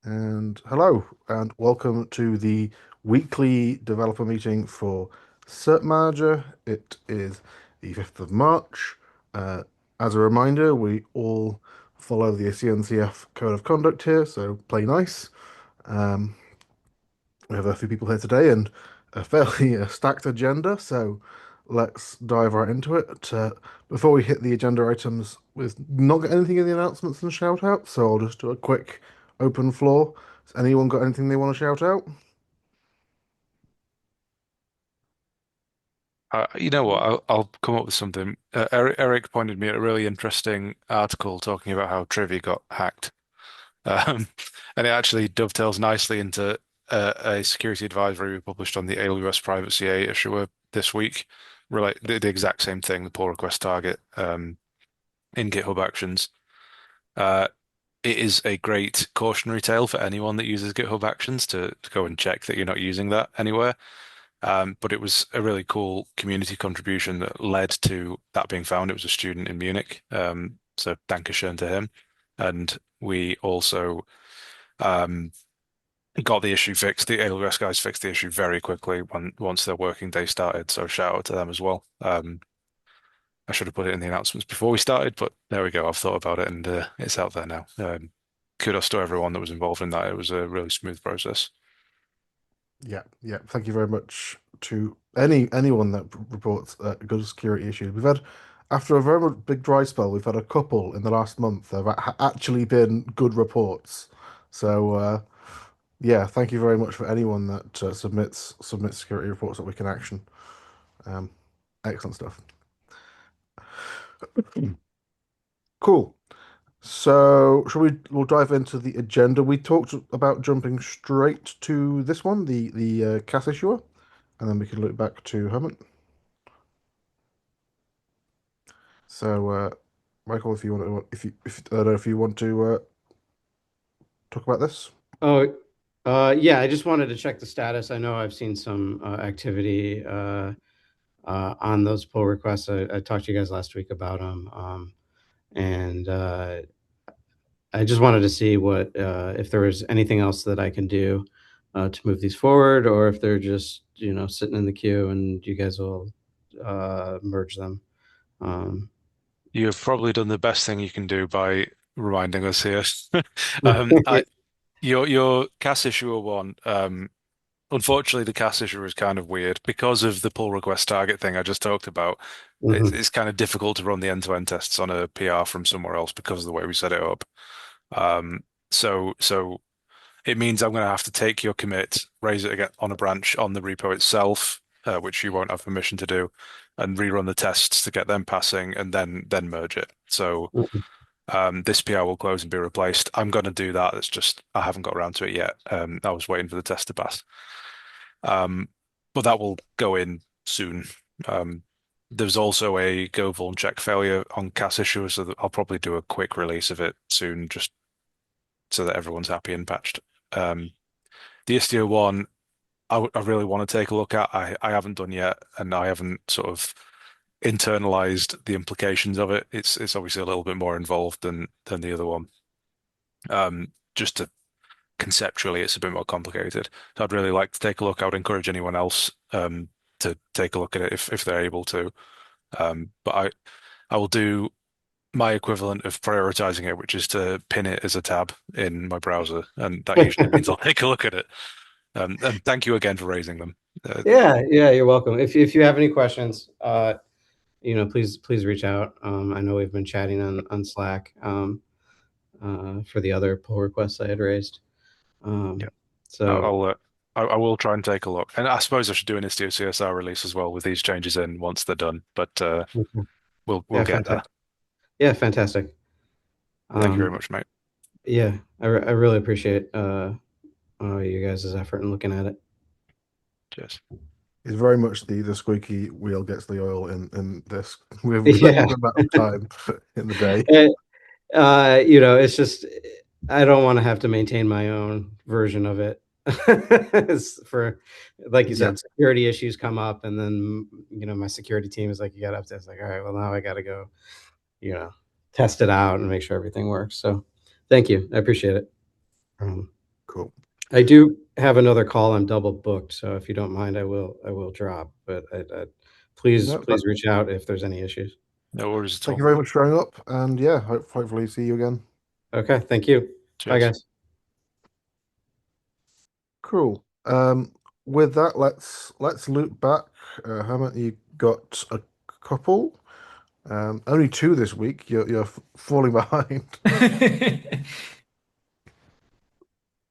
And hello, and welcome to the weekly developer meeting for cert-manager. It is the 5th of March. Uh, as a reminder, we all follow the CNCF code of conduct here, so play nice. Um, we have a few people here today and a fairly stacked agenda, so let's dive right into it. Before we hit the agenda items, we've not got anything in the announcements and shout outs, so I'll just do a quick open floor. Has anyone got anything they want to shout out? You know what? I'll come up with something. Erik pointed me at a really interesting article talking about how Trivia got hacked, um, and it actually dovetails nicely into a security advisory we published on the AWS Private CA issue this week. Relate the exact same thing, the pull request target in GitHub Actions. Uh, it is a great cautionary tale for anyone that uses GitHub Actions to go and check that you're not using that anywhere. But it was a really cool community contribution that led to that being found. It was a student in Munich. So Dankeschön to him. And we also um, got the issue fixed. The AWS guys fixed the issue very quickly once their working day started. So shout out to them as well. I should have put it in the announcements before we started, but there we go. I've thought about it and it's out there now. Kudos to everyone that was involved in that. It was a really smooth process. Yeah, yeah. Thank you very much to anyone that reports good security issues. We've had after a very big dry spell, we've had a couple in the last month that have actually been good reports. So yeah, thank you very much for anyone that submits security reports that we can action. Um, Excellent stuff. Cool. So, we'll dive into the agenda. We talked about jumping straight to this one, the CAS issuer, and then we can look back to Hemant. So, Michael, if you want to, if I don't know if you want to talk about this. Oh, yeah, I just wanted to check the status. I know I've seen some activity on those pull requests. I talked to you guys last week about them. And I just wanted to see what if there was anything else that I can do to move these forward, or if they're just, sitting in the queue and you guys will merge them. Um, You have probably done the best thing you can do by reminding us here. I your CAS issuer one. Unfortunately, the CAS issuer is kind of weird because of the pull request target thing I just talked about. Mhm. It's kind of difficult to run the end-to-end tests on a PR from somewhere else because of the way we set it up. Um, so it means I'm going to have to take your commit, raise it again on a branch on the repo itself, which you won't have permission to do, and rerun the tests to get them passing, and then merge it. So this PR will close and be replaced. I'm going to do that. It's just I haven't got around to it yet. I was waiting for the test to pass. Um, but that will go in soon. Um, there's also a go vuln check failure on CAS issue, so that I'll probably do a quick release of it soon, just so that everyone's happy and patched. Um, the Istio one, I really want to take a look at. I haven't done yet, and I haven't sort of internalized the implications of it. It's obviously a little bit more involved than the other one. Just to conceptually, it's a bit more complicated. So I'd really like to take a look. I would encourage anyone else to take a look at it if they're able to. But I will do my equivalent of prioritizing it, which is to pin it as a tab in my browser, and that usually means I'll take a look at it. And thank you again for raising them. Yeah, yeah, you're welcome. If you have any questions, please reach out. I know we've been chatting on Slack for the other pull requests I had raised. Yeah, Um, I'll, so I'll I will try and take a look. And I suppose I should do an Istio CSR release as well with these changes in once they're done. But mhm. we'll Yeah, get there. fantastic. Yeah, fantastic. Thank you very Um, much, mate. yeah, I really appreciate you guys' effort in looking at it. Cheers. It's very much the squeaky wheel gets the oil in this. We have Yeah. limited amount of time in the day. It's just I don't want to have to maintain my own version of it. For like you Yeah, said, security issues come up, and then my security team is like, you got to update. It's like, all right, well now I got to go, you know, test it out and make sure everything works. So, thank you, I appreciate it. Um, Cool. I do have another call. I'm double booked, so if you don't mind, I will drop. But please No, that, please reach out if there's any issues. No worries at thank you all. very much for showing up, and yeah, hopefully see you again. Okay, thank you. Bye, Cheers. guys. Cool. With that, let's loop back. Hemant, you got a couple. Only two this week. You're falling behind.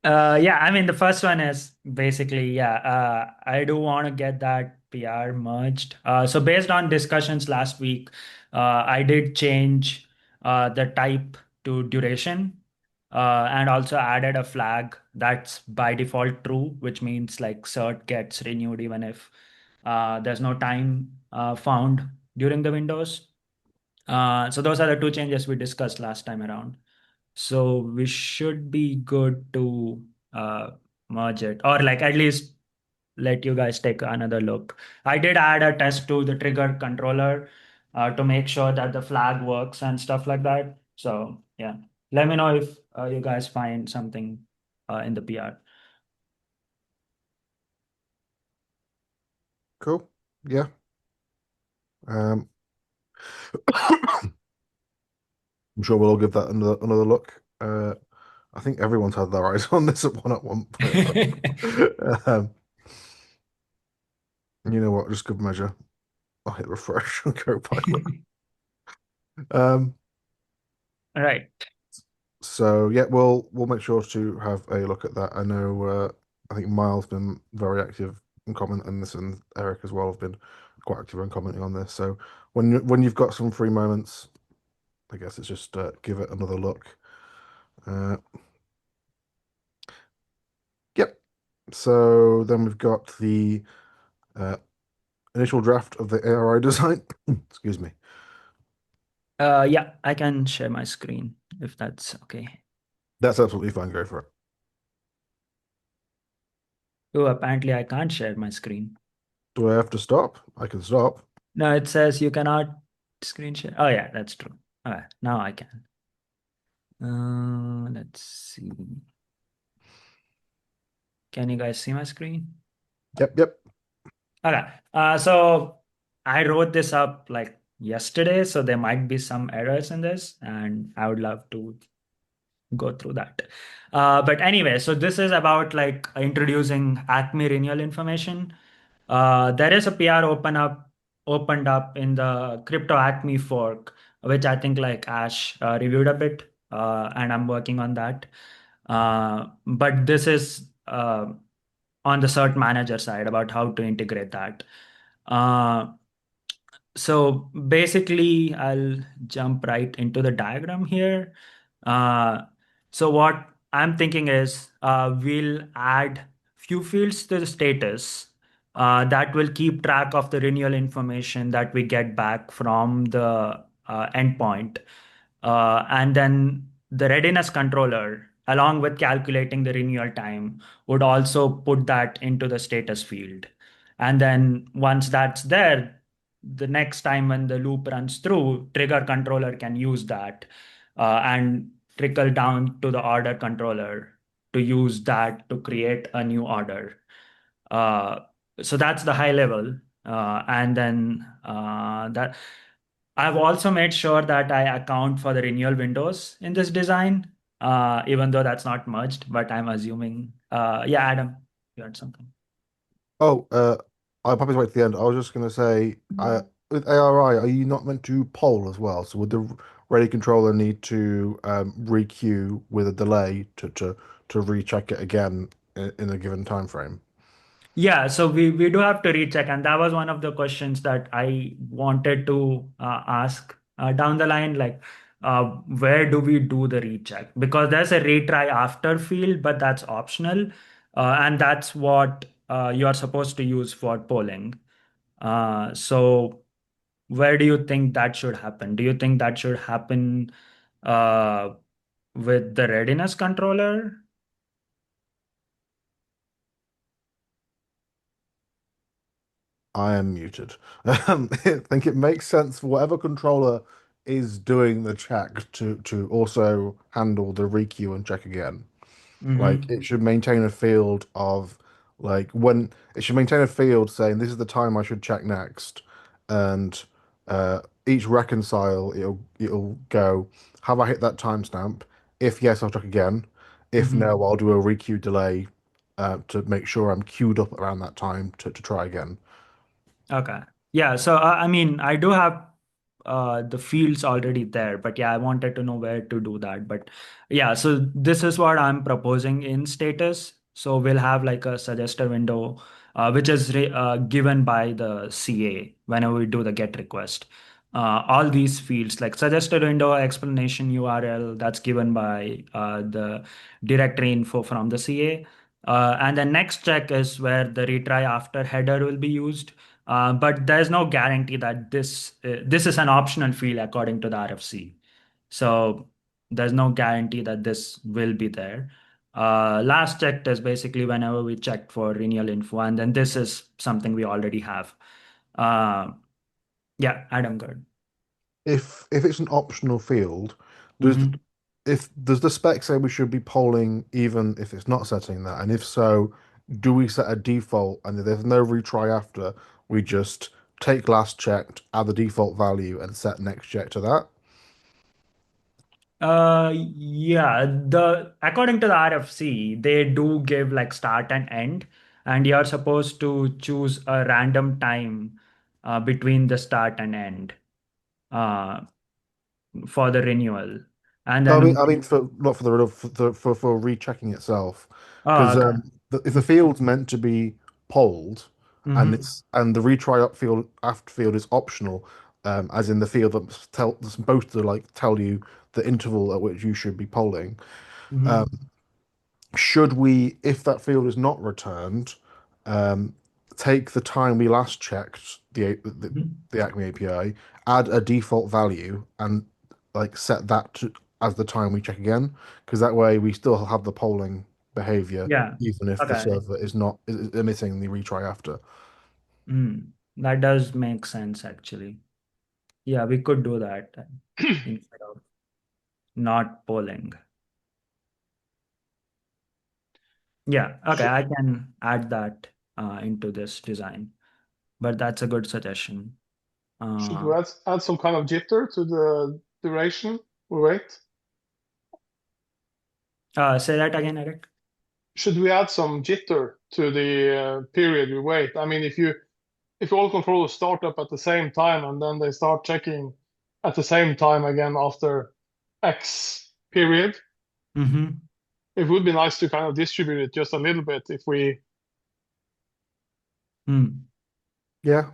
Yeah, I mean, the first one is basically, yeah, I do want to get that PR merged. So based on discussions last week, I did change the type to duration, and also added a flag that's by default true, which means like cert gets renewed even if there's no time found during the windows. So those are the two changes we discussed last time around. So we should be good to uh, merge it, or like at least let you guys take another look. I did add a test to the trigger controller to make sure that the flag works and stuff like that. So yeah, let me know if you guys find something in the PR. Cool. Yeah. Um, I'm sure we'll all give that another look. I think everyone's had their eyes on this at one point. Um, you know what? Just good measure. I'll hit refresh and go pilot. Um, All right. so yeah, we'll make sure to have a look at that. I know I think Miles been very active in commenting this, and Erik as well have been quite active in commenting on this. So when you've got some free moments, I guess it's just give it another look. Uh, yep. So then we've got the uh, initial draft of the ARI design. Excuse me. Yeah, I can share my screen if that's okay. That's absolutely fine. Go for it. Oh, apparently I can't share my screen. Do I have to stop? I can stop. No, it says you cannot screen share. Oh yeah, that's true. All right, now I can. Let's see. Can you guys see my screen? Yep, yep. Okay. So I wrote this up like yesterday, so there might be some errors in this, and I would love to go through that. But anyway, so this is about like introducing Acme renewal information. There is a PR opened up in the crypto Acme fork, which I think like Ash reviewed a bit, and I'm working on that. But this is on the cert-manager side about how to integrate that. Uh, so basically, I'll jump right into the diagram here. Uh, so what I'm thinking is we'll add few fields to the status that will keep track of the renewal information that we get back from the endpoint. And then the readiness controller, along with calculating the renewal time, would also put that into the status field. And then once that's there, the next time when the loop runs through, trigger controller can use that and trickle down to the order controller to use that to create a new order. Uh, so that's the high level. And then that I've also made sure that I account for the renewal windows in this design, even though that's not merged, but I'm assuming. Yeah, Adam, you had something. Oh, I'll probably wait to the end. I was just going to say, with ARI, are you not meant to poll as well? So would the ready controller need to requeue with a delay to recheck it again in a given time frame? Yeah, so we do have to recheck, and that was one of the questions that I wanted to ask down the line, like where do we do the recheck? Because there's a retry after field, but that's optional, and that's what you are supposed to use for polling. So where do you think that should happen? Do you think that should happen uh, with the readiness controller? I am muted. I think it makes sense for whatever controller is doing the check to also handle the requeue and check again. Like Mm-hmm. it should maintain a field of like when it should maintain a field saying this is the time I should check next, and each reconcile it'll go, have I hit that timestamp? If yes, I'll check again. If Mm-hmm. no, I'll do a requeue delay to make sure I'm queued up around that time to try again. Okay. Yeah. So, I mean, I do have the fields already there, but yeah, I wanted to know where to do that. But yeah, so this is what I'm proposing in status. So we'll have like a suggester window, which is given by the CA whenever we do the get request. All these fields like suggested window, explanation URL, that's given by the directory info from the CA. And the next check is where the retry after header will be used. But there's no guarantee that this is an optional field according to the RFC. So there's no guarantee that this will be there. Last checked is basically whenever we checked for renewal info, and then this is something we already have. Uh, yeah, Adam, good. If it's an optional field, does Mm-hmm. if does the spec say we should be polling even if it's not setting that? And if so, do we set a default and if there's no retry after, we just take last checked, add the default value and set next check to that? Yeah, the according to the RFC, they do give like start and end, and you're supposed to choose a random time between the start and end uh, for the renewal. And No, then, I mean for not for the for rechecking itself, oh, because okay. if the field's meant to be polled Mm-hmm. and the retry up field after field is optional, as in the field that's supposed to like tell you the interval at which you should be polling. Mm-hmm. Should we, if that field is not returned, um, take the time we last checked the Acme API, add a default value, and like set that as the time we check again? Because that way we still have the polling behavior, Yeah. even if the Okay. server is not is emitting the retry after. That does make sense actually. Yeah, we could do that instead of not polling. Yeah, okay, Should, I can add that into this design, but that's a good suggestion. should Uh, we add some kind of jitter to the duration we wait? say that again, Eric. Should we add some jitter to the period we wait? I mean, if all controllers start up at the same time and then they start checking at the same time again after X period, Mm-hmm. it would be nice to kind of distribute it just a little bit if we. Hmm. Yeah,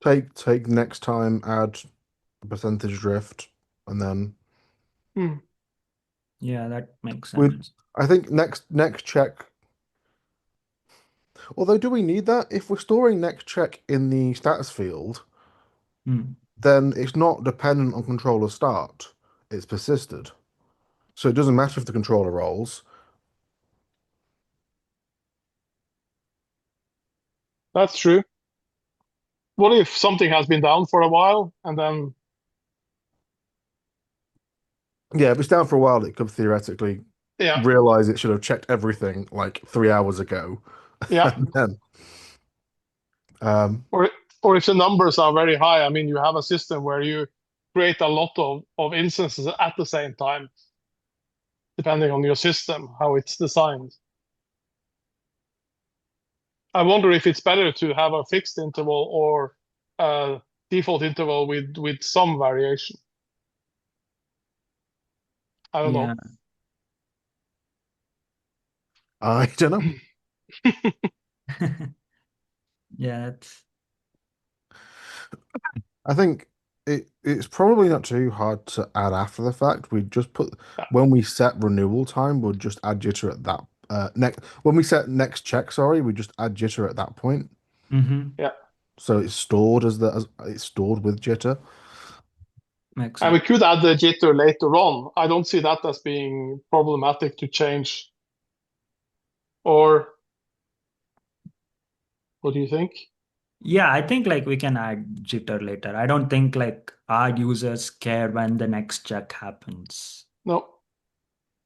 take next time, add a percentage drift, and then Hmm. Yeah, that makes we. sense. I think next check. Although, do we need that? If we're storing next check in the status field, Hmm. then it's not dependent on controller start. It's persisted. So it doesn't matter if the controller rolls. That's true. What if something has been down for a while and then, Yeah, if it's down for a while, it could theoretically yeah, realize it should have checked everything like 3 hours ago. yeah, And then, um, or or if the numbers are very high, I mean, you have a system where you create a lot of instances at the same time, depending on your system, how it's designed. I wonder if it's better to have a fixed interval or a default interval with some variation. I don't Yeah. know. I don't know. Yeah, it's I think it's probably not too hard to add after the fact. We just put Yeah, when we set renewal time, we'll just add jitter at that next when we set next check, sorry, we just add jitter at that point. mm-hmm. yeah. So it's stored as it's stored with jitter. Makes And we sense. could add the jitter later on. I don't see that as being problematic to change. Or what do you think? Yeah, I think like we can add jitter later. I don't think like our users care when the next check happens. No,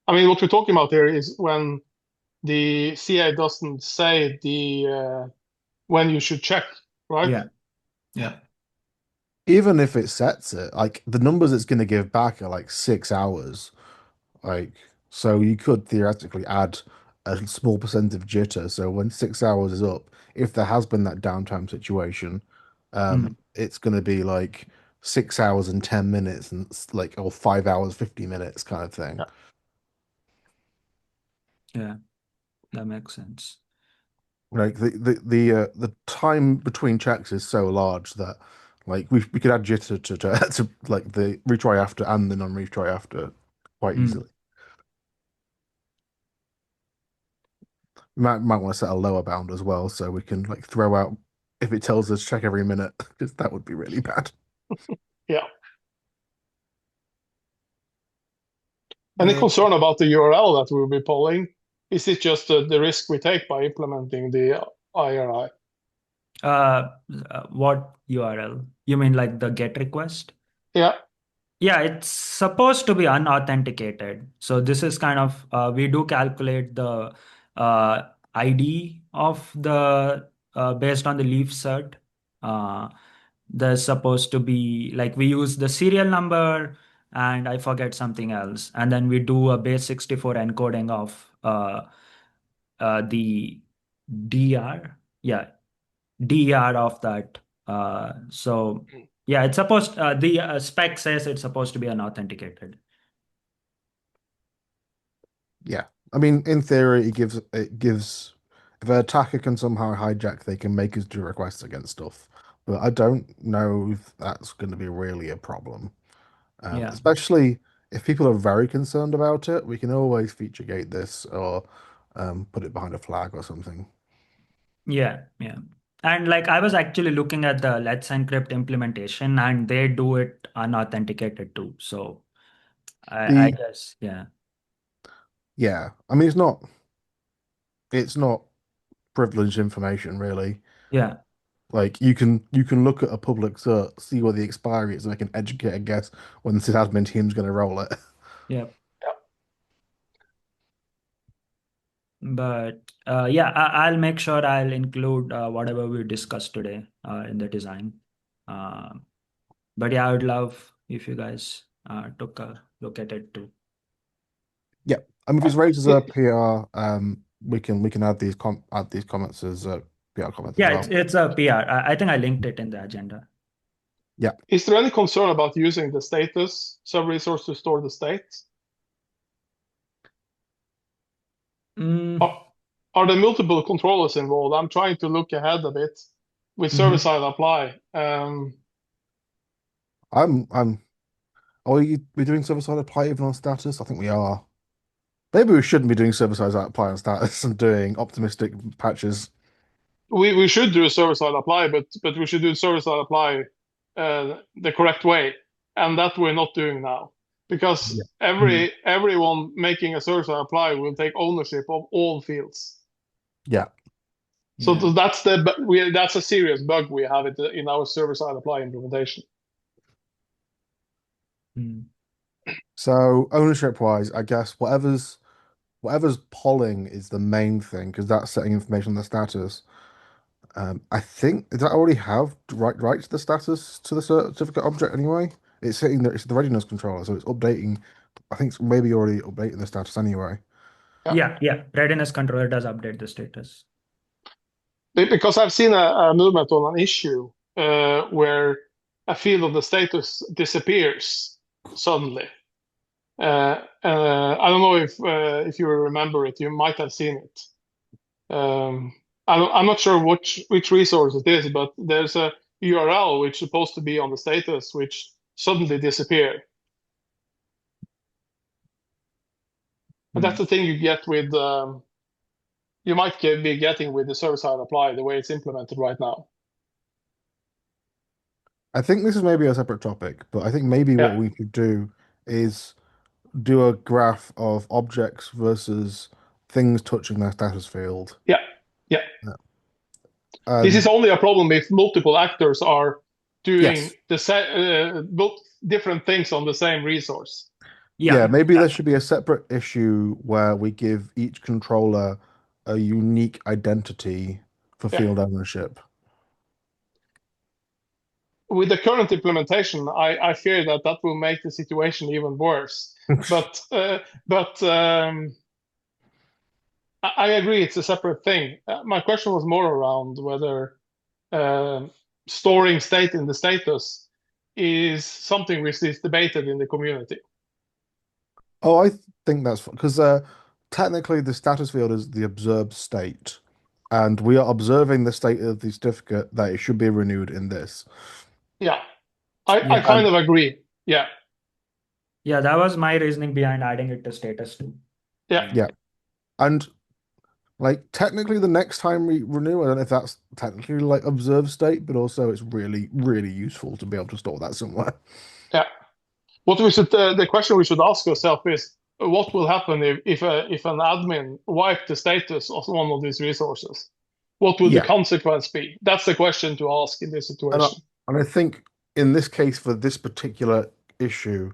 I mean, what we're talking about here is when the CA doesn't say when you should check, right? Yeah. Yeah. Even if it sets it, like the numbers it's going to give back are like 6 hours. Like, so you could theoretically add a small percent of jitter. So when 6 hours is up, if there has been that downtime situation, Mm. it's going to be like 6 hours and 10 minutes and like, or 5 hours, 50 minutes kind of thing. Yeah. Yeah. That makes sense. Like the time between checks is so large that like we could add jitter to like the retry after and the non-retry after quite Mm. easily. Might want to set a lower bound as well, so we can like throw out if it tells us check every minute, because that would be really bad. Yeah. Any Uh, concern about the URL that we'll be polling? Is it just the risk we take by implementing the IRI? what URL? You mean like the GET request? Yeah. Yeah, it's supposed to be unauthenticated. So this is kind of we do calculate the ID of the based on the leaf cert. Uh, there's supposed to be like we use the serial number and I forget something else, and then we do a base 64 encoding of the DR. Yeah, DER of that. So yeah, it's supposed the spec says it's supposed to be unauthenticated. Yeah, I mean, in theory, it gives if an attacker can somehow hijack, they can make us do requests against stuff. But I don't know if that's going to be really a problem. Yeah, Especially if people are very concerned about it, we can always feature gate this or put it behind a flag or something. yeah, yeah. And like I was actually looking at the Let's Encrypt implementation, and they do it unauthenticated too. So I The guess yeah, Yeah, I mean, it's not privileged information really. yeah, Like you can look at a public cert, see what the expiry is, and make an educated guess when the sysadmin team's going to roll it. yeah. Yeah. But yeah, I'll make sure I'll include whatever we discussed today in the design. Uh, but yeah, I would love if you guys took a look at it too. Yeah, I mean, if it's raised as a It- PR, we can add these comments as PR comments as Yeah, well. it's a PR. I think I linked it in the agenda. Yeah, Is there any concern about using the status sub-resource to store the state? Mm, Are, are there multiple controllers involved? I'm trying to look ahead a bit with mhm. server-side apply. I'm. Are we doing server-side apply even on status? I think we are. Maybe we shouldn't be doing server-side apply on status and doing optimistic patches. We should do a server-side apply, but we should do server-side apply the correct way, and that we're not doing now Yeah. because Mm, everyone making a server-side apply will take ownership of all fields. Yeah. So yeah. that's a serious bug we have in our server-side apply implementation. Mm, So ownership-wise, I guess whatever's polling is the main thing because that's setting information on the status. I think does that already have right to the status to the certificate object anyway? It's the readiness controller, so it's updating. I think it's maybe already updating the status anyway. Yeah. yeah, yeah. Readiness controller does update the status. Because I've seen a movement on an issue where a field of the status disappears suddenly. I don't know if you remember it. You might have seen it. I'm not sure which resource it is, but there's a URL which is supposed to be on the status, which suddenly disappear. And that's Mm. the thing you get with you might be getting with the server-side apply the way it's implemented right now. I think this is maybe a separate topic, but I think maybe Yeah, what we could do is do a graph of objects versus things touching their status field. yeah, yeah. Yeah. This And is only a problem if multiple actors are doing yes, the different things on the same resource. Yeah, Yeah, maybe there should be a separate issue where we give each controller a unique identity for Yeah. field ownership. With the current implementation, I fear that that will make the situation even worse. But I agree it's a separate thing. My question was more around whether uh, storing state in the status is something which is debated in the community. Oh, I think that's because technically the status field is the observed state, and we are observing the state of the certificate that it should be renewed in this. Yeah, I yeah, kind And of agree. Yeah, yeah. That was my reasoning behind adding it to status too. yeah. Yeah. yeah, and like technically the next time we renew, I don't know if that's technically like observed state, but also it's really, really useful to be able to store that somewhere. Yeah. What we should, the question we should ask ourselves is, what will happen if an admin wiped the status of one of these resources? What would the Yeah, consequence be? That's the question to ask in this and I, situation. and I think in this case for this particular issue,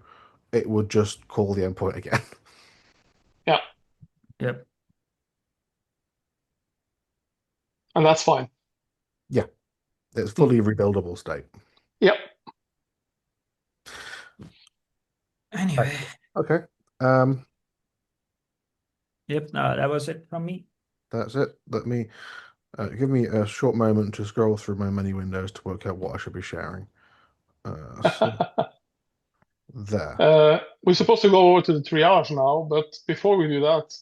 it would just call the endpoint again. Yeah, Yep. and that's fine. Yeah, it's Hmm. fully rebuildable state. Yep. Right. Anyway, Okay. Um, yep. That was it from me. that's it. Let me give me a short moment to scroll through my many windows to work out what I should be sharing. So there. We're supposed to go over to the triage now, but before we do that,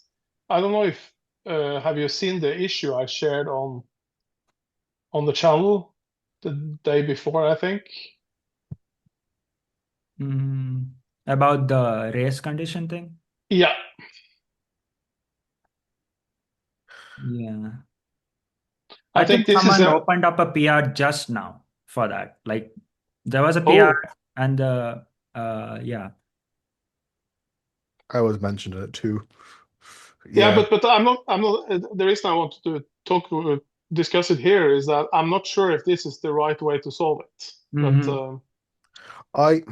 I don't know if have you seen the issue I shared on the channel the day before, I think. Mm, about the race condition thing. Yeah, Yeah. I I think think this is someone a opened up a PR just now for that. Like there was a PR oh and the yeah. I was mentioning it too. yeah, Yeah. but I'm not the reason I wanted to discuss it here is that I'm not sure if this is the right way to solve it. But Hmm. I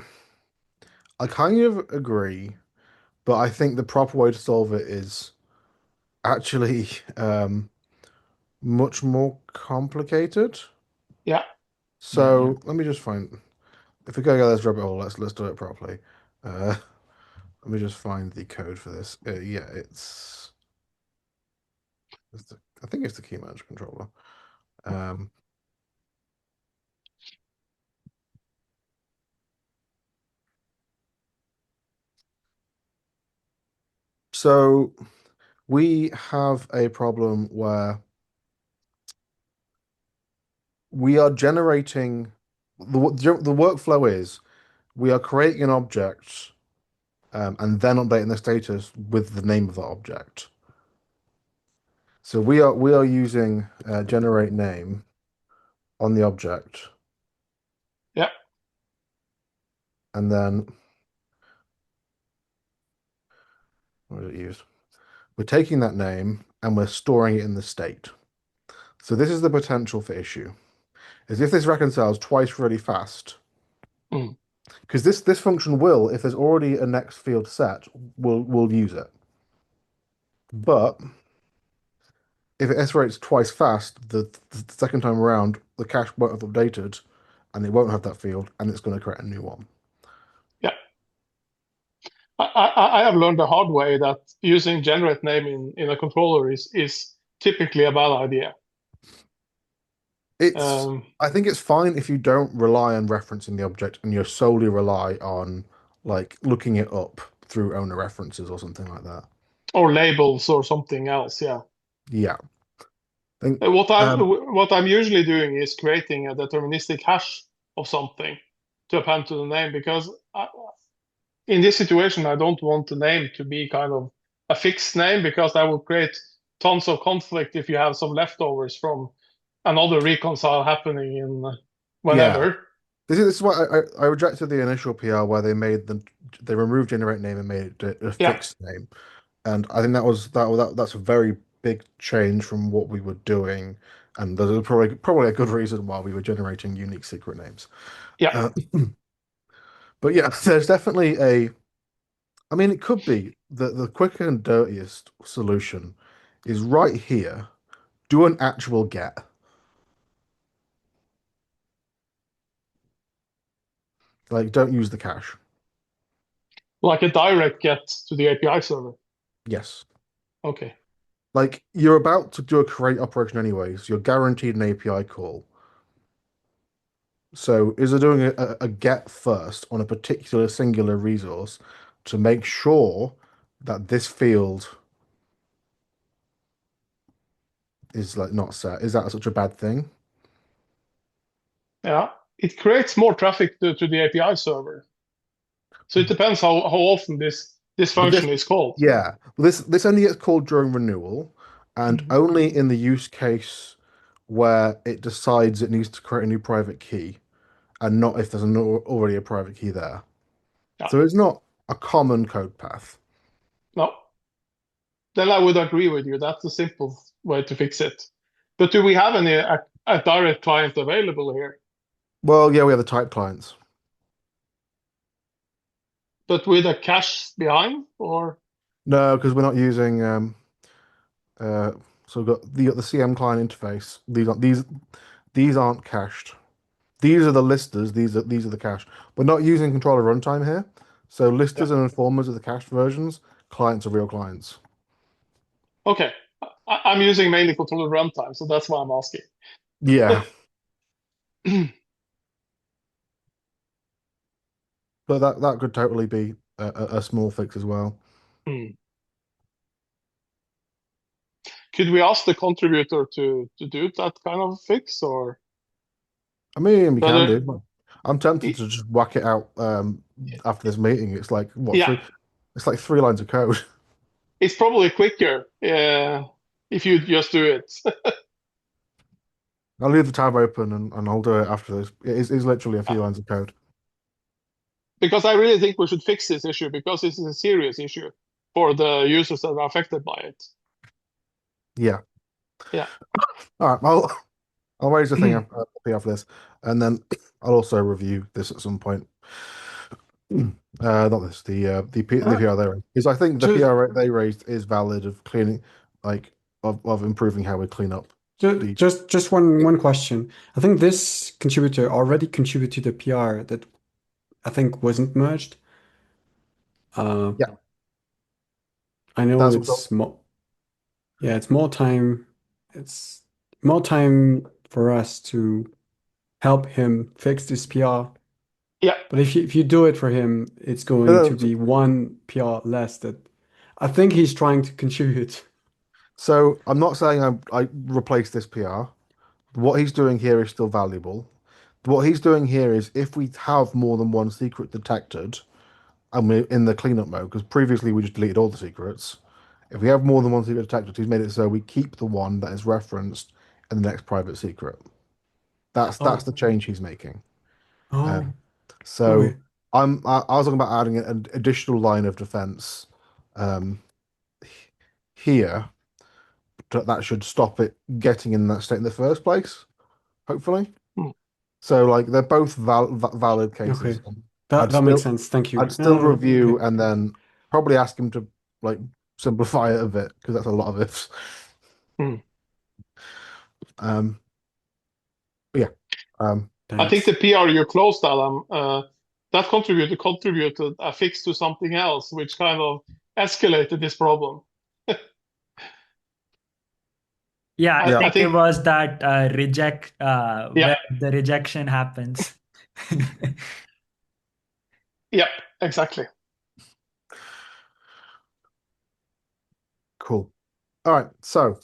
I kind of agree, but I think the proper way to solve it is actually much more complicated. yeah, Yeah. So let me just find if we go down this rabbit hole, let's do it properly. Uh, let me just find the code for this. Yeah, I think it's the key manager controller. Um, so we have a problem where we are generating the workflow is we are creating an object and then updating the status with the name of that object. So we are using generate name on the object, yeah, and then what is it used? We're taking that name and we're storing it in the state. So this is the potential for issue. Is if this reconciles twice really fast, mm, because this function will, if there's already a next field set, will use it. But if it iterates twice fast, the second time around, the cache won't have updated, and it won't have that field, and it's going to create a new one. yeah. I have learned the hard way that using generate name in a controller is typically a bad idea. It's Um, I think it's fine if you don't rely on referencing the object and you solely rely on like looking it up through owner references or something like that. or labels or something else. Yeah. Yeah. Think What I'm usually doing is creating a deterministic hash of something to append to the name because in this situation I don't want the name to be kind of a fixed name because that will create tons of conflict if you have some leftovers from another reconcile happening in yeah. whenever. This is why I rejected the initial PR where they removed generate name and made it a Yeah, fixed name. And I think that's a very big change from what we were doing. And there's probably a good reason why we were generating unique secret names. yeah, Uh, but yeah, there's definitely I mean, it could be that the quicker and dirtiest solution is right here. Do an actual get. Like, don't use the cache. Like a direct get to the API server. Yes. Okay. Like, you're about to do a create operation anyway, so you're guaranteed an API call. So, is it doing a get first on a particular singular resource to make sure that this field is like not set? Is that such a bad thing? Yeah. It creates more traffic to the API server. So it depends how often this But function is called. yeah, this only gets called during renewal, and Mhm. only in the use case where it decides it needs to create a new private key, and not if there's already a private key there. Yeah. So it's not a common code path. No. Then I would agree with you. That's the simple way to fix it. But do we have a direct client available here? Well, yeah, we have the type clients. But with a cache behind, or No, because we're not using uh so we've got the CM client interface. These aren't cached. These are the listers, these are the cache. We're not using controller runtime here. So yeah. listers and informers are the cached versions, clients are real clients. Okay. I'm using mainly controller runtime, so that's why I'm asking. Yeah, but that could totally be a small fix as well. Hmm. Could we ask the contributor to do that kind of fix, or I mean, we can whether? do. I'm tempted to just whack it out after this meeting. It's like what Yeah, three? It's like 3 lines of code. it's probably quicker if you just do it. I'll leave the tab open and I'll do it after this. It's literally a few lines of code. Because I really think we should fix this issue because this is a serious issue for the users that are affected by it. Yeah. Yeah. All right. I'll raise the thing after this, and then I'll also review this at some point. Not this, the Uh, PR they raised. Because I think the just, PR they raised is valid of cleaning, like of improving how we clean up just, the. just, just one question. I think this contributor already contributed a PR that I think wasn't merged. Uh, Yeah, I know that's it's more, yeah, it's more time. It's more time for us to help him fix this PR. Yeah. But if you do it for him, it's going no, to be one PR less that I think he's trying to contribute. so I'm not saying I replace this PR. What he's doing here is still valuable. What he's doing here is if we have more than one secret detected, and we're in the cleanup mode, because previously we just deleted all the secrets. If we have more than one secret detected, he's made it so we keep the one that is referenced in the next private secret. That's the Oh, change he's making. oh, Um, so okay. I was talking about adding an additional line of defense um, here that should stop it getting in that state in the first place, hopefully. Hmm. So like they're both valid cases. Okay. I'd That makes still sense. Thank I'd you. still Okay. review and then probably ask him to like simplify it a bit because that's a lot of ifs. Hmm. Um, but yeah. I think the Thanks. PR you closed, Alan, that contributed a fix to something else, which kind of escalated this problem. Yeah, I Yeah. I think it think, was that reject yeah, where the rejection happens. yeah, exactly. Cool. All right. So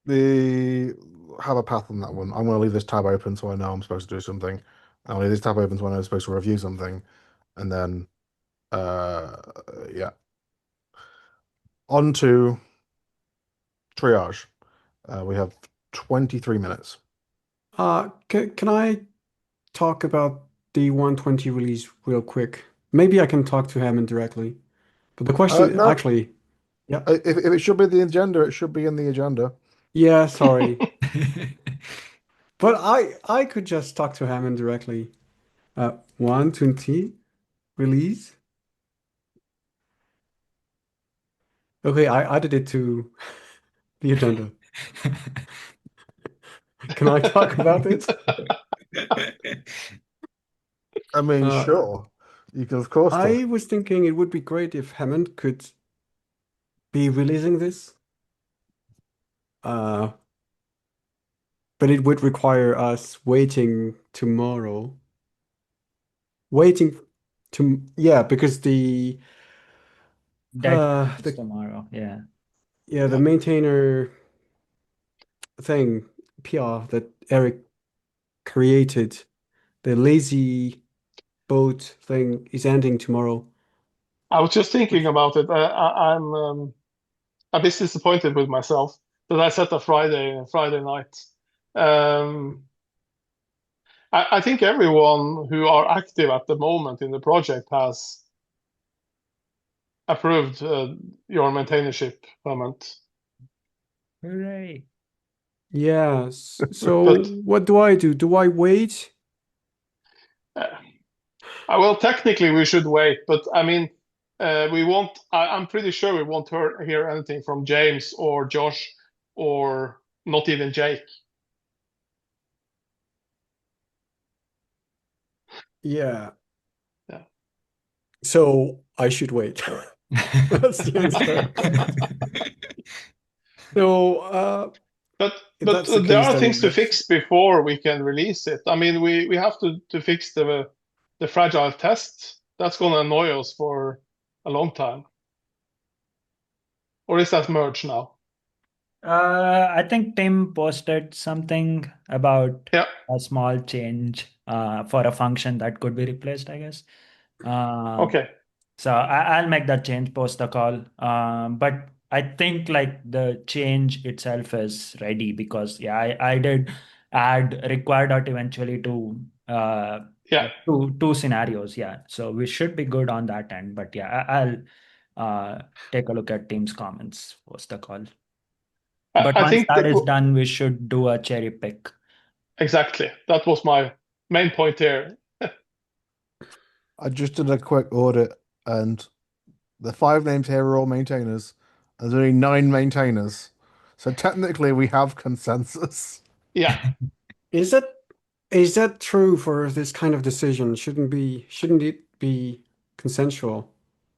the have a path on that one. I'm going to leave this tab open so I know I'm supposed to do something. I'll leave this tab open so I know I'm supposed to review something, and then uh yeah, on to triage. We have 23 minutes. Can I talk about the 120 release real quick? Maybe I can talk to Hammond directly. But the question No, actually, yeah, if it should be the agenda, it should be in the agenda. yeah, sorry. But I could just talk to Hammond directly. 120 release. Okay, I added it to the agenda. Can I talk about it? I mean, Uh, sure, you can of course talk. I was thinking it would be great if Hammond could be releasing this. Uh, but it would require us waiting tomorrow. Waiting to, yeah, because Deadline is the tomorrow. Yeah. yeah, the Yeah. maintainer thing, PR that Erik created, the lazy boat thing is ending tomorrow. I was just thinking Which, about it. I'm a bit disappointed with myself that I set a Friday night. Um, I think everyone who are active at the moment in the project has approved your maintainership, Clement. Hooray. yeah, so But what do I do? Do I wait? uh, well, technically we should wait. But I mean, we won't. I'm pretty sure we won't hear anything from James or Josh or not even Jake. Yeah, Yeah. so I should wait. That's the answer. So, if But that's the there case, are then things to let's. fix before we can release it. I mean, we have to fix the fragile test. That's going to annoy us for a long time. Or is that merged now? I think Tim posted something about Yeah. a small change for a function that could be replaced, I guess. Um, Okay. so I'll make that change post the call. But I think like the change itself is ready because yeah, I did add required dot eventually to Yeah. like two scenarios. Yeah, so we should be good on that end. But yeah, I'll take a look at Tim's comments post the call. But I once think that that is done, we should do a cherry pick. exactly. That was my main point here. I just did a quick audit, and the five names here are all maintainers. And there's only nine maintainers, so technically we have consensus. Yeah. Is that true for this kind of decision? Shouldn't it be consensual?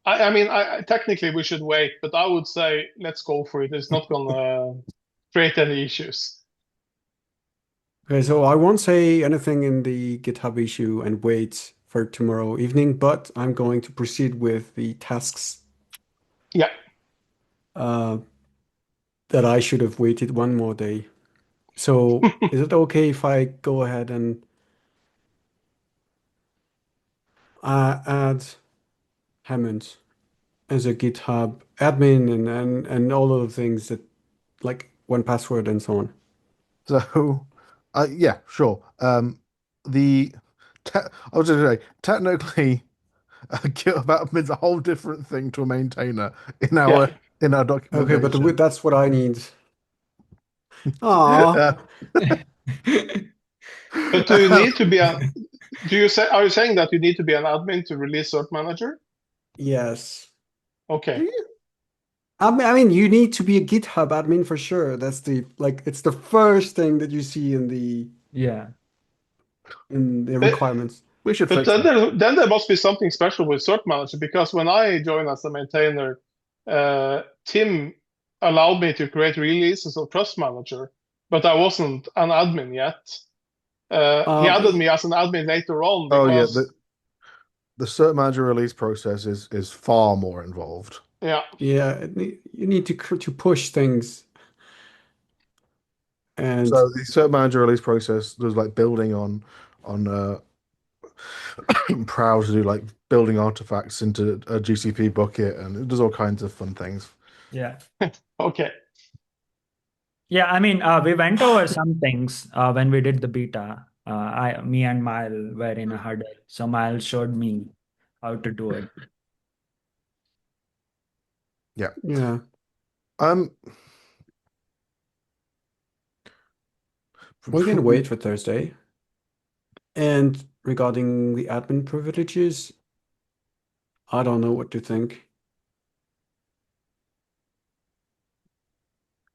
I mean, technically we should wait, but I would say let's go for it. It's not going to create any issues. Okay, so I won't say anything in the GitHub issue and wait for tomorrow evening, but I'm going to proceed with the tasks Yeah. uh, that I should have waited one more day. So is it okay if I go ahead and add Hemant as a GitHub admin and all of the things that like one password and so on? So, yeah, sure. The te I was going to say technically, GitHub admin's a whole different thing to a maintainer in Yeah. our Okay, but documentation. that's what I need. Ah, Uh, But do you need to be do you say, are you saying that you need to be an admin to release cert-manager? yes. Okay. I mean, you need to be a GitHub admin for sure. That's it's the first thing that you see Yeah. in the But, requirements. we should but fix that. then there must be something special with cert-manager because when I joined as a maintainer, Tim allowed me to create releases of Trust Manager, but I wasn't an admin yet. He Um, added me as an admin later on Oh yeah, because, the cert-manager release process is far more involved. yeah, yeah, you need to push things and So the cert-manager release process was like building on Proud to do like building artifacts into a GCP bucket, and it does all kinds of fun things. Yeah. okay. Yeah, I mean, we went over some things when we did the beta. Me and Mile were in a huddle, so Mile showed me how to do it. Yeah. yeah, Um. we can wait for Thursday. And regarding the admin privileges, I don't know what to think.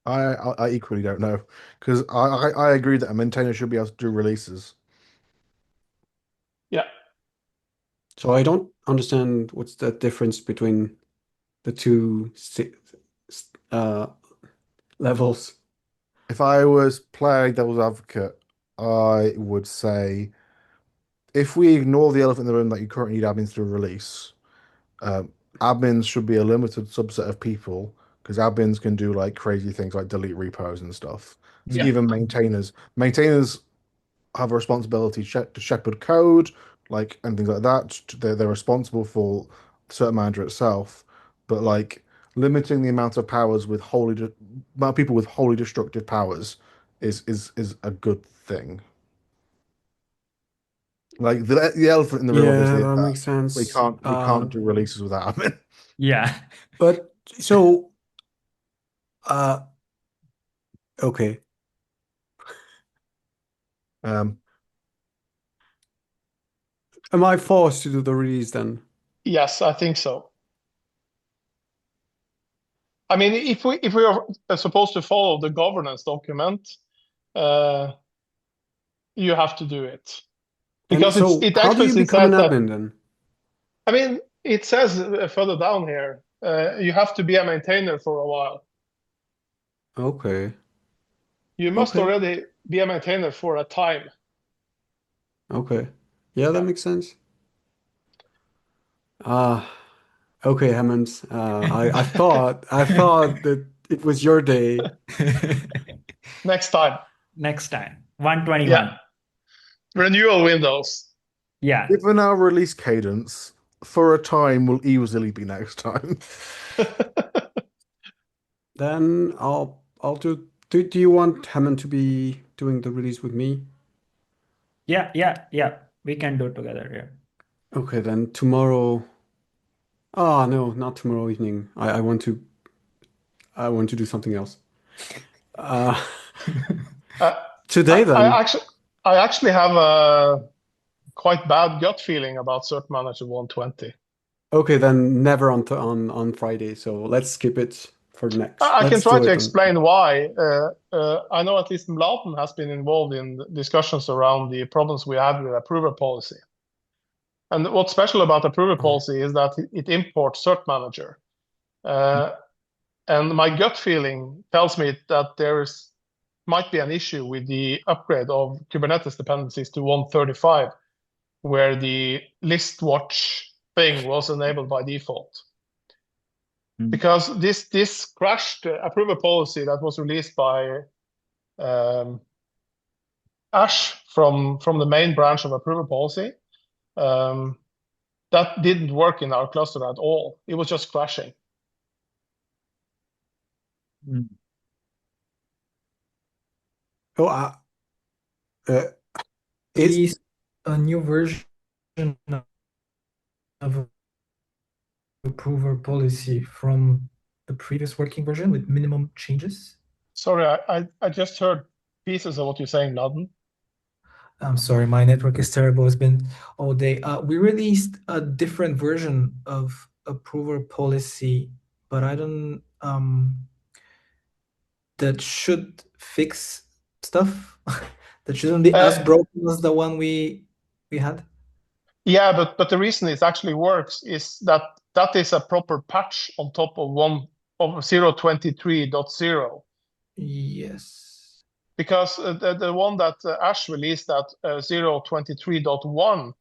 I equally don't know because I agree that a maintainer should be able to do releases. Yeah. So I don't understand what's the difference between the two uh, levels. If I was playing devil's advocate, I would say if we ignore the elephant in the room that you currently need admins to release, um, admins should be a limited subset of people because admins can do like crazy things like delete repos and stuff. So Yeah. even maintainers have a responsibility to shepherd code, like and things like that. They're responsible for the cert-manager itself, but like limiting the amount of powers with amount of people with wholly destructive powers is a good thing. Like the elephant in the room Yeah, obviously is that that makes sense. we can't do releases without admin. Yeah. But so, uh, okay. Um, Am I forced to do the release then? Yes, I think so. I mean, if we are supposed to follow the governance document, uh, you have to do it And because so, it how do you explicitly become an says that. admin then? I mean, it says further down here, you have to be a maintainer for a while. Okay. You must Okay. already be a maintainer for a time. Okay. Yeah, that Yeah. makes sense. Ah, okay, Hemant. I thought that it was your day. Next time. Next time. Yeah. 121. Renewal windows. Yeah. Given our release cadence, for a time will easily be next time. Then I'll do you want Hammond to be doing the release with me? Yeah. Yeah. Yeah. We can do it together. Okay, then tomorrow. Oh no, not tomorrow evening. I want to do something else. Uh, Yeah. Uh, today I, then. I actually I actually have a quite bad gut feeling about cert-manager 120. Okay, then never on Friday. So let's skip it for next. I can Let's try do to it on. explain why. I know at least Mladen has been involved in discussions around the problems we had with approver policy. And what's special about approver policy is that it imports cert-manager. Uh, and my gut feeling tells me that might be an issue with the upgrade of Kubernetes dependencies to 135, where the list watch thing was enabled by default. Because this crashed approval policy that was released by Ash from the main branch of approval policy, that didn't work in our cluster at all. It was just crashing. Mm. Oh, uh, it's Released a new version of approver policy from the previous working version with minimum changes. Sorry, I just heard pieces of what you're saying, Laden. I'm sorry, my network is terrible. It's been all day. We released a different version of approver policy, but I don't that should fix stuff. That shouldn't be as broken as the one we had. Yeah, but the reason it actually works is that that is a proper patch on top of 0.23.0. Yes. Because the one that Ash released at 0.23.1,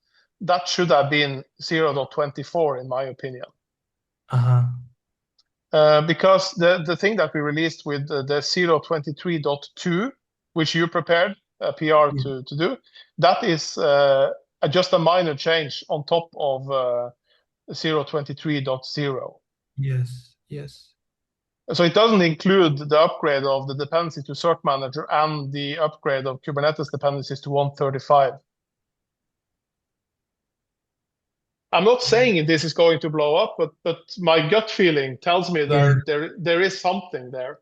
that should have been 0.24 in my opinion. Because the thing that we released with the 0.23.2, which you prepared a PR to do, that is just a minor change on top of 0.23.0. Yes, yes. So it doesn't include the upgrade of the dependency to cert-manager and the upgrade of Kubernetes dependencies to 135. I'm not saying this is going to blow up, but my gut feeling tells me there is something there.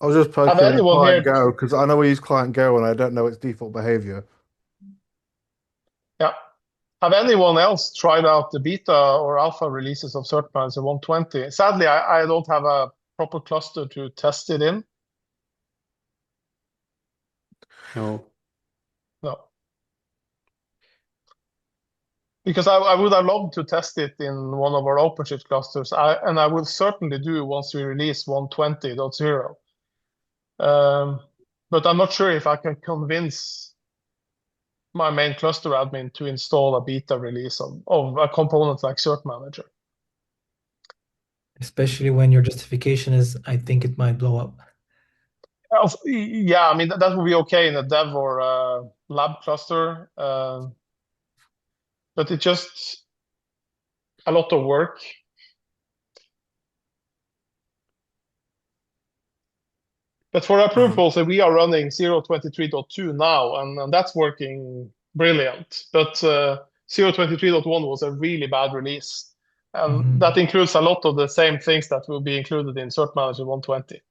I was just Have poking in anyone client here? Go because I know we use client Go and I don't know its default behavior. Yeah. Have anyone else tried out the beta or alpha releases of cert-manager 120? Sadly, I don't have a proper cluster to test it in. No. No. Because I would have loved to test it in one of our OpenShift clusters, and I will certainly do once we release 120.0. But I'm not sure if I can convince my main cluster admin to install a beta release of a component like cert-manager. Especially when your justification is, I think it might blow up. Yeah, I mean, that would be okay in a dev or a lab cluster. But it's just a lot of work. But for our proof policy, we are running 0.23.2 now, and that's working brilliant. But 0.23.1 was a really bad release. And that includes a lot of the same things that will be included in cert-manager 120.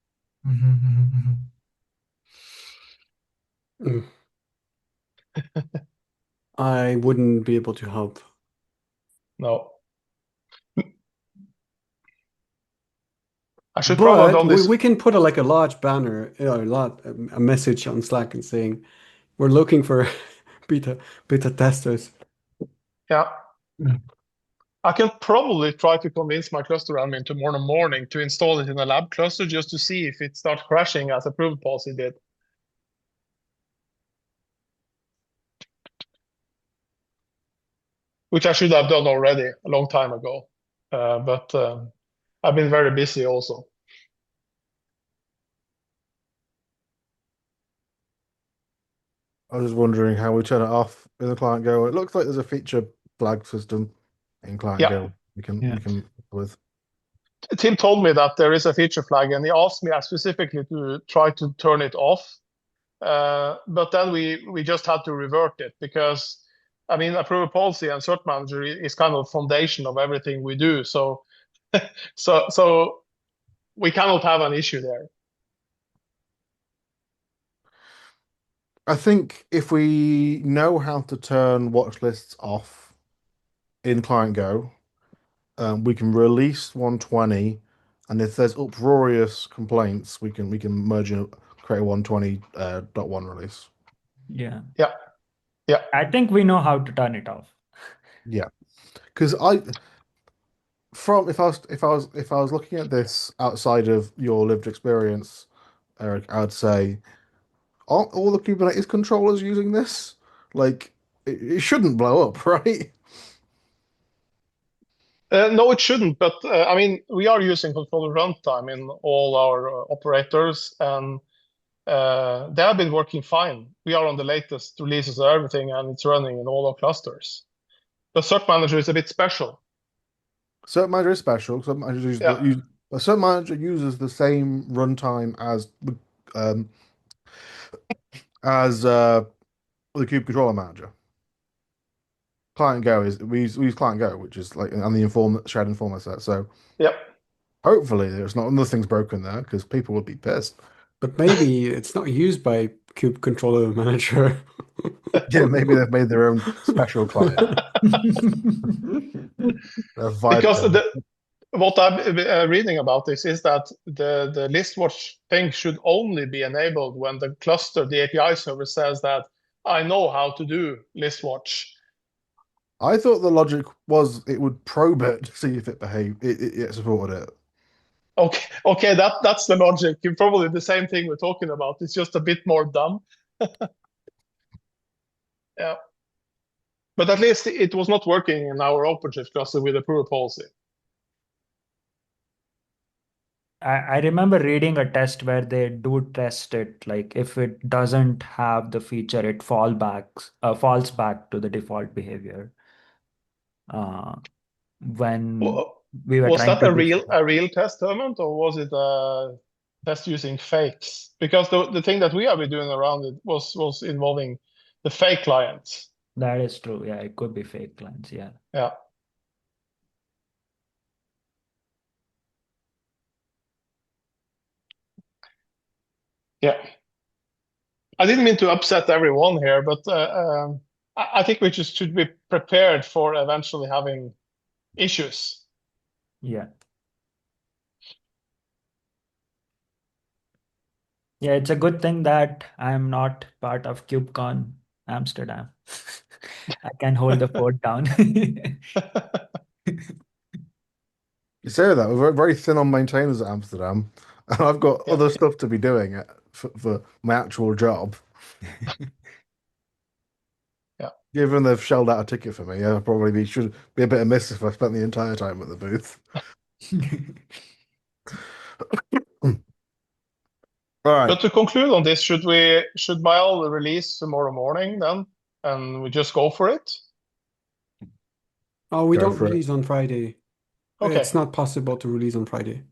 I wouldn't be able to help. No. I should probably have But done this. we can put a large banner, a message on Slack and saying we're looking for beta testers. Yeah. I can probably try to convince my cluster admin tomorrow morning to install it in a lab cluster just to see if it starts crashing as a proof policy did. Which I should have done already a long time ago. But I've been very busy also. I was just wondering how we turn it off in the client Go. It looks like there's a feature flag system in client Yeah. Go we can with. Tim told me that there is a feature flag, and he asked me specifically to try to turn it off. But then we just had to revert it because, I mean, approval policy and cert-manager is kind of foundation of everything we do. So, so we cannot have an issue there. I think if we know how to turn watch lists off in client Go, we can release 120, and if there's uproarious complaints, we can merge and create a 120.1 release. Yeah. Yeah. Yeah. I think we know how to turn it off. Yeah, because if I was looking at this outside of your lived experience, Erik, I'd say, aren't all the Kubernetes controllers using this? Like, it shouldn't blow up, right? No, it shouldn't. But I mean, we are using controller runtime in all our operators, and they have been working fine. We are on the latest releases of everything, and it's running in all our clusters. The cert-manager is a bit special. Cert-manager is special. Cert-manager uses the same runtime um, as the Kube controller manager. Client Go we use Client Go, which is like and the shared informer set. So Yep. hopefully there's not nothing's broken there because people would be pissed. But maybe it's not used by Kube Controller Manager. Yeah, maybe they've made their own special client. Because what I'm reading about this is that the listwatch thing should only be enabled when the cluster, the API server says that I know how to do listwatch. I thought the logic was it would probe it to see if it behaved, it supported it. Okay, that's the logic. Probably the same thing we're talking about. It's just a bit more dumb. Yeah. But at least it was not working in our OpenShift cluster with approval policy. I remember reading a test where they do test it, like if it doesn't have the feature, it falls back to the default behavior. When we were Was trying that to a do real test, Hemant, or was it a test using fakes? Because the thing that we have been doing around it was involving the fake clients. that is true. Yeah, it could be fake clients. Yeah. Yeah. Yeah. I didn't mean to upset everyone here, but I think we just should be prepared for eventually having issues. Yeah. Yeah, it's a good thing that I'm not part of KubeCon Amsterdam. I can hold the fort down. You say that, we're very thin on maintainers at Amsterdam, and I've got Yeah. other stuff to be doing for my actual job. Yeah. Given they've shelled out a ticket for me, I probably should be a bit amiss if I spent the entire time at the booth. All right. But to conclude on this, should Mail release tomorrow morning then, and we just go for it? Oh, we Go don't for it. release on Friday. Okay. It's not possible to release on Friday.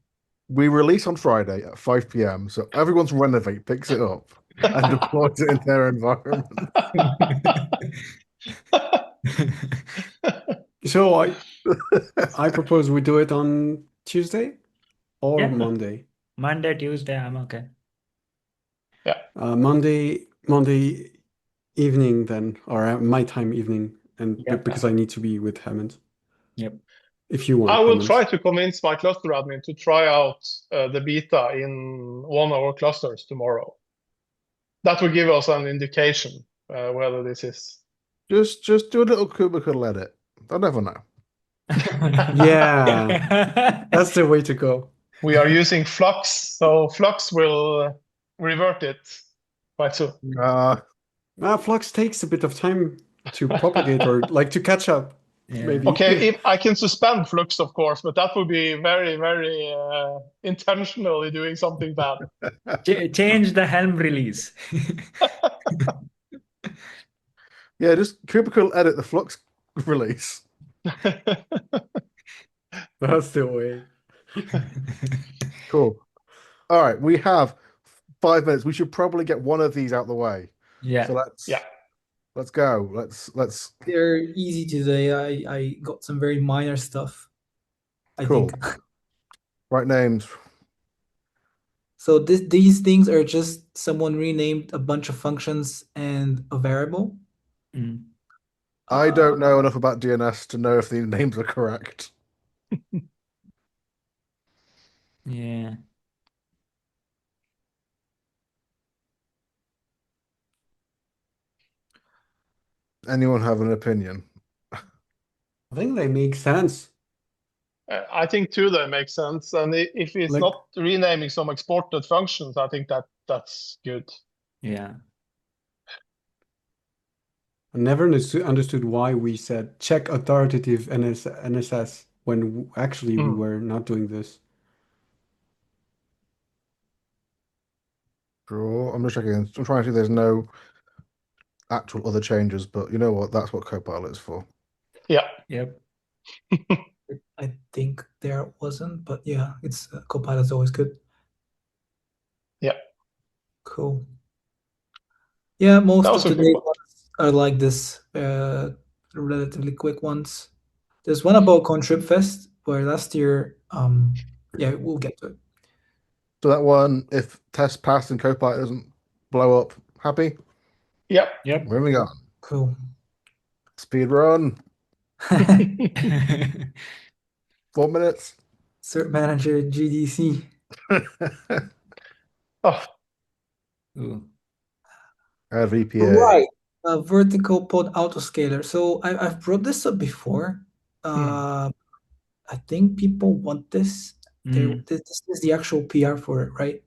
We release on Friday at 5 p.m. So everyone's Renovate picks it up and deploys it in their environment. So I propose we do it on Tuesday or Yeah. Monday. Monday, Tuesday, I'm okay. Yeah. Monday evening then, or my time evening, and Yep. because I need to be with Hemant. Yep. If you want, I will Hemant. try to convince my cluster admin to try out the beta in one of our clusters tomorrow. That will give us an indication whether this is. Just do a little cubicle edit. I never know. Yeah, that's the way to go. We are using Flux, so Flux will revert it quite soon. Flux takes a bit of time to propagate or like to catch up, Yeah. maybe. Okay, if I can suspend Flux, of course, but that would be very, very intentionally doing something bad. Change the Helm release. Yeah, just cubicle edit the Flux release. That's the way. Cool. All right, we have 5 minutes. We should probably get one of these out the way. Yeah. So let's Yeah. let's go. Let's They're easy today. I got some very minor stuff, I Cool. think. Write names. So these things are just someone renamed a bunch of functions and a variable. Mm. I don't know enough about DNS to know if the names are correct. Yeah. Anyone have an opinion? I think they make sense. I think too that makes sense. And if it's Like- not renaming some exported functions, I think that's good. Yeah. I never understood why we said check authoritative NSS when actually we were not doing this. Draw. I'm just checking. I'm trying to see if there's no actual other changes, but you know what? That's what Copilot is for. Yeah. Yep. I think there wasn't, but yeah, it's Copilot's always good. Yeah. Cool. Yeah, most That of was a good today's one. ones are like this, relatively quick ones. There's one about Contrib Fest where last year, yeah, we'll get to it. So that one, if test passed and Copilot doesn't blow up, happy? Yep. Yep. Moving on. Cool. Speed run. 4 minutes. cert-manager GDC. Oh, Ooh. VPA. Right. A vertical pod autoscaler. So I've brought this up before. I think people want this. This is the actual PR for it, right?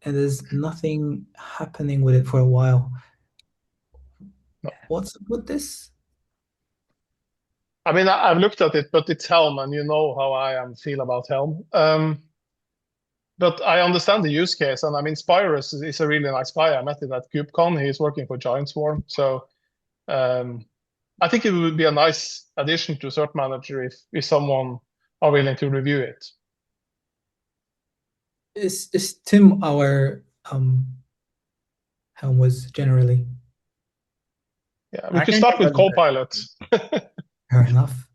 And there's nothing happening with it for a while. No. What's up with this? I mean, I've looked at it, but it's Helm, and you know how I feel about Helm. But I understand the use case, and I mean, Spyrus is a really nice guy. I met him at KubeCon. He's working for Giant Swarm, so I think it would be a nice addition to cert-manager if someone are willing to review it. Is Tim our Helm was generally? Yeah, we I could can start take a with look at Copilot. Fair enough.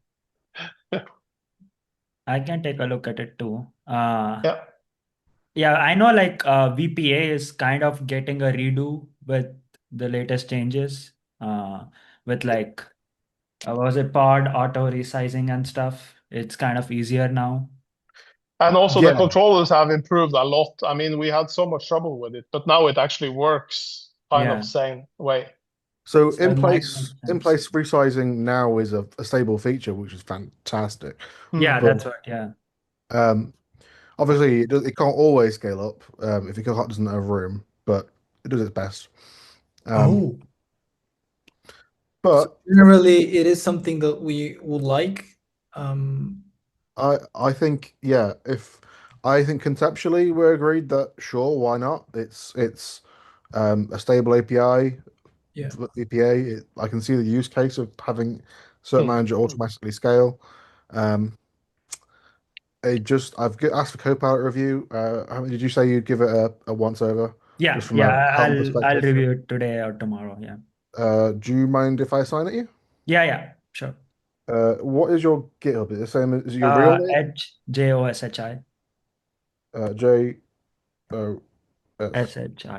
I can take a look at it too. Yeah. Yeah, I know like VPA is kind of getting a redo with the latest changes. with like what was it, pod auto resizing and stuff. It's kind of easier now. And also the Yeah. controllers have improved a lot. I mean, we had so much trouble with it, but now it actually works kind Yeah. of same way. So So it might make in sense. place resizing now is a stable feature, which is fantastic. Yeah, Hmm. But that's what, yeah. obviously it can't always scale up if your cart doesn't have room, but it does its best. Um, Oh, so but generally it is something that we would like. Um, I think yeah, if I think conceptually we're agreed that sure, why not? It's a stable API, yeah. APA. I can see the use case of having Hmm. cert-manager automatically scale. Um, I've asked for Copilot review. Did you say you'd give it a once over Yeah, just from yeah, a help I'll perspective? review it today or tomorrow. Yeah. Do you mind if I assign it you? Yeah, sure. What is your GitHub? Is it the same as your real name? Joshi. JOS. SHI.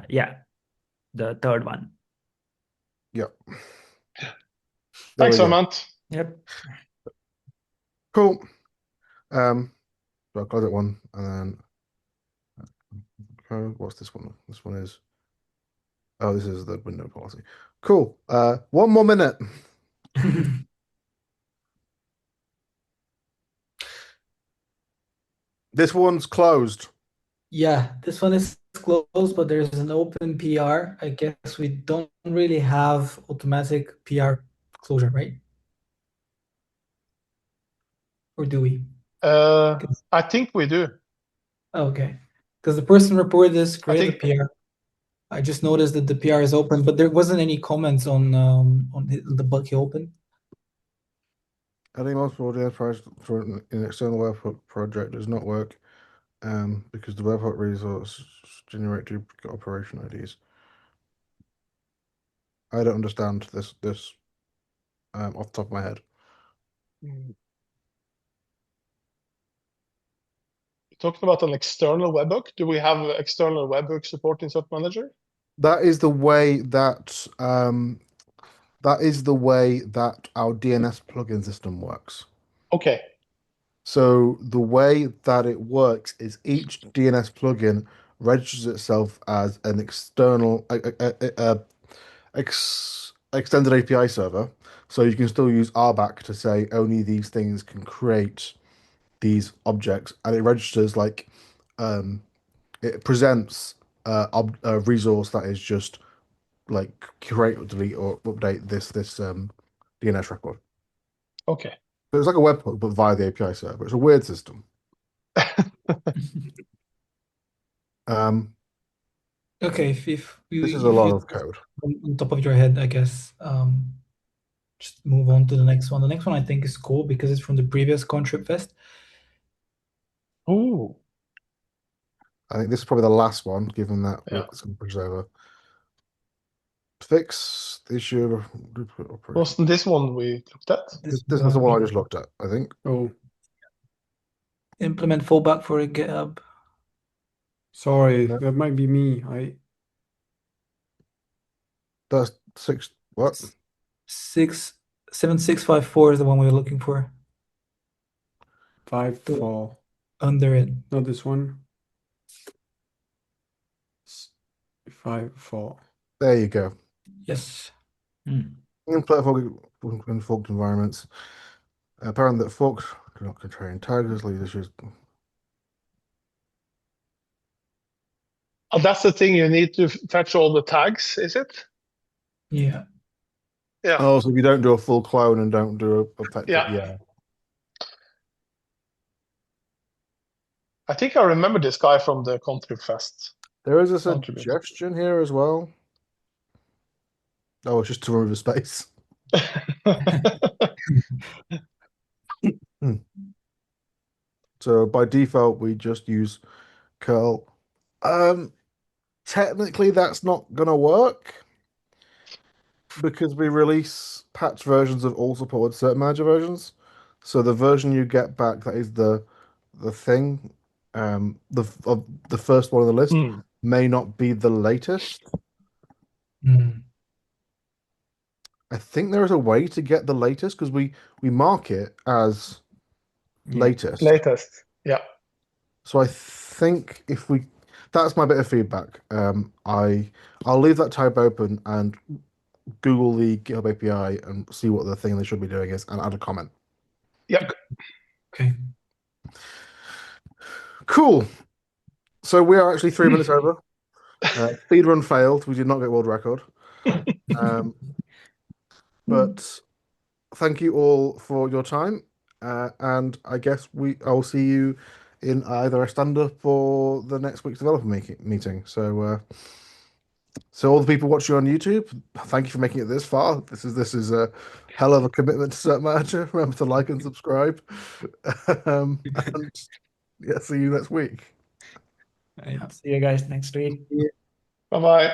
Yeah, the third one. Yeah, there Thanks, we go. Hemant. Yep. Cool. So I'll close that one and then what's this one? This one is this is the window policy. Cool. One more minute. This one's closed. Yeah, this one is closed, but there's an open PR. I guess we don't really have automatic PR closure, right? Or do we? I think we do. Okay. Because the person reported this, I created think the PR. I just noticed that the PR is open, but there wasn't any comments on the bug he opened. Adding multiple DNS price for an external webhook project does not work because the webhook resource generate duplicate operation IDs. I don't understand this off the top of my head. talking about an external webhook. Do we have external webhook support in cert-manager? That is the way that our DNS plugin system works. Okay. So the way that it works is each DNS plugin registers itself as an external extended API server. So you can still use RBAC to say only these things can create these objects, and it registers like it presents a resource that is just like create or delete or update this DNS record. Okay. So it's like a webhook, but via the API server. It's a weird system. Um, Okay, if this is a lot you of code. on top of your head, I guess just move on to the next one. The next one I think is cool because it's from the previous Contrib Fest. Ooh. I think this is probably the last one, given that Yeah. it's going to push over. Fix the issue of duplicate operation. Wasn't this one we looked at? This is the one I just looked at, I think. Oh, Implement fallback for a GitHub. sorry, No. that might be me. That's six. What? 7654 is the one we were looking for. 5-4. Under it. Not this one. 5-4. There you go. Yes. In forked environments, apparent that forks do not contain tags, lead issues. Oh, that's the thing. You need to fetch all the tags, is it? Yeah. Yeah. Oh, so if you don't do a full clone and don't do a Yeah. yeah. I think I remember this guy from the Contrib Fest. There is a Contribute. suggestion here as well. Oh, it's just to remove a space. So by default, we just use curl. Technically, that's not gonna work because we release patch versions of all supported cert-manager versions. So the version you get back that is the thing, the first one on the list Hmm. may not be the latest. Mm. I think there is a way to get the latest because we mark it as latest. Latest. Yeah. So I think if we, that's my bit of feedback. I'll leave that tab open and Google the GitHub API and see what the thing they should be doing is and add a comment. Yep. Okay. Cool. So we are actually 3 minutes over. Speed run failed. We did not get world record. But thank you all for your time. And I guess I'll see you in either a stand-up or the next week's developer meeting. So all the people watching on YouTube, thank you for making it this far. This is a hell of a commitment to cert-manager. Remember to like and subscribe. And yeah, see you next week. Right. See you guys next week. Bye bye.